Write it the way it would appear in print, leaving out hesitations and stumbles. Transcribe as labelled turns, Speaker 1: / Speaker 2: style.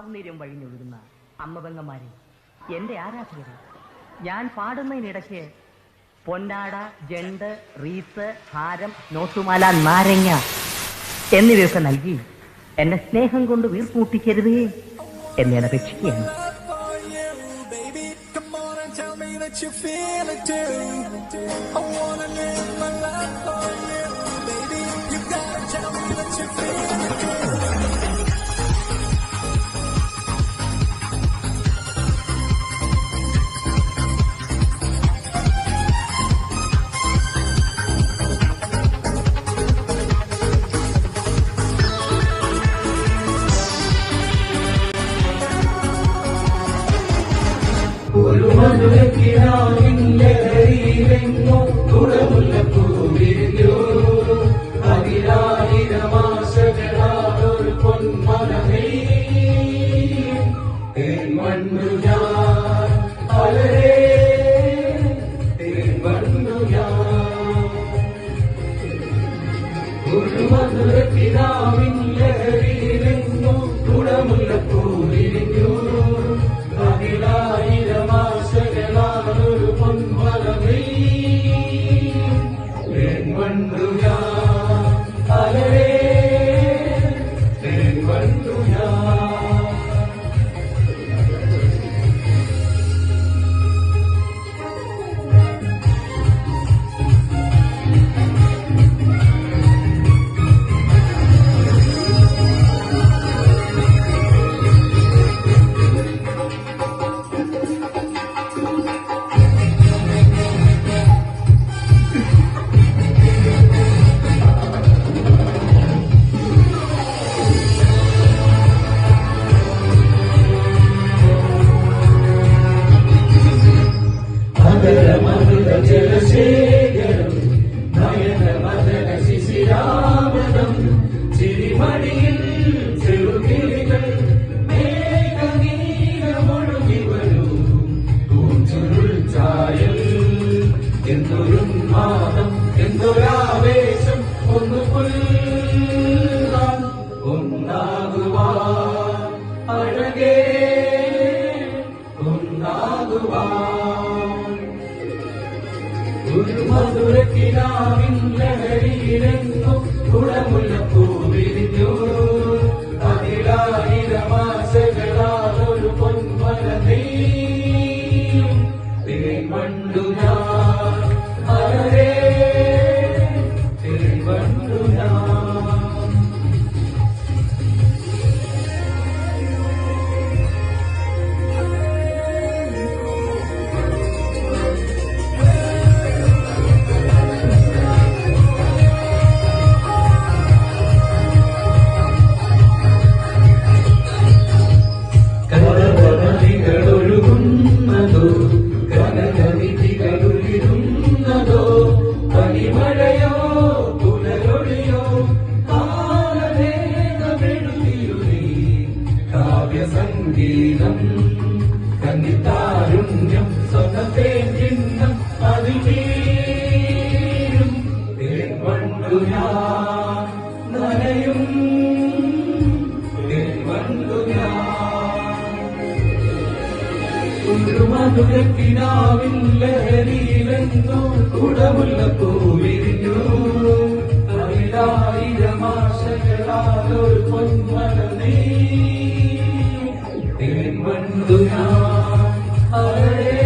Speaker 1: സൗന്ദര്യം വഴിഞ്ഞൊഴുകുന്ന അമ്മപെങ്ങന്മാരെ, എന്റെ ആരാധകരെ, ഞാൻ പാടുന്നതിനിടയ്ക്ക് പൊന്നാട, ജണ്ട്, റീസ്, ഹാരം, നോട്ടുമാല, നാരങ്ങ എന്നിവയൊക്കെ നൽകി എന്നെ സ്നേഹം കൊണ്ട് വീർപ്പൂട്ടിക്കരുതേ എന്നെ അപേക്ഷിക്കുകയാണ്.
Speaker 2: ഒരു മധുരക്കിനാവില്ലെങ്ങോ കുടമുല്ലപ്പൂവിരിഞ്ഞു അതിലായിരമാശകളാതൊരു പൊന്മലമേ തേൻവണ്ണു ഞാൻ അലരേ തേൻവണ്ണു ഞാൻ ഒരു മധുരക്കിനാവില്ലെങ്ങോ കുടമുല്ലപ്പൂവിരിഞ്ഞു അതിലായിരമാശകളാതൊരു പൊന്മലമേ തേൻവണ്ണു ഞാൻ അലരേ തേൻവണ്ണു ഞാൻ. ജലശേഖരം നയനമദന ശിശിരാമദം ചിരിമണിയിൽ ചെറുകിളികൾ മേഘനീരമൊഴുകി വരൂ പൂച്ചുരുൾ ചായൽ എന്തൊരുന്മാദം എന്തൊരാവേശം ഒന്ന് പുൽകാൻ ഒന്നാകുവാൻ അഴകേ ഒന്നാകുവാൻ. ഒരു മധുരക്കിനാവിൻ ലഹരിയിലെങ്ങോ കുടമുല്ലപ്പൂവിരിഞ്ഞു അതിലായിരമാശകളാതൊരു പൊന്മലമേ തേൻവണ്ണു ഞാൻ അലരേ തേൻവണ്ണു ഞാൻ. കനകവിധികളൊഴുകുന്നതോ കനകവിധികളുരുന്നതോ പനിമഴയോ പുലരൊളിയോ കാലവേഗമെഴുതിയുനീ കാവ്യസംഗീതം കന്നിത്താരുണ്യം സ്വന്തത്തെ ചിഹ്നം അതിവീരും തേൻവണ്ണു ഞാൻ നനയും തേൻവണ്ണു ഞാൻ. ഒരു മധുരക്കിനാവിൻ ലഹരിയിലെങ്ങോ കുടമുല്ലപ്പൂവിരിഞ്ഞു അതിലായിരമാശകളാതൊരു പൊന്മലമേ തേൻവണ്ണു ഞാൻ അലരേ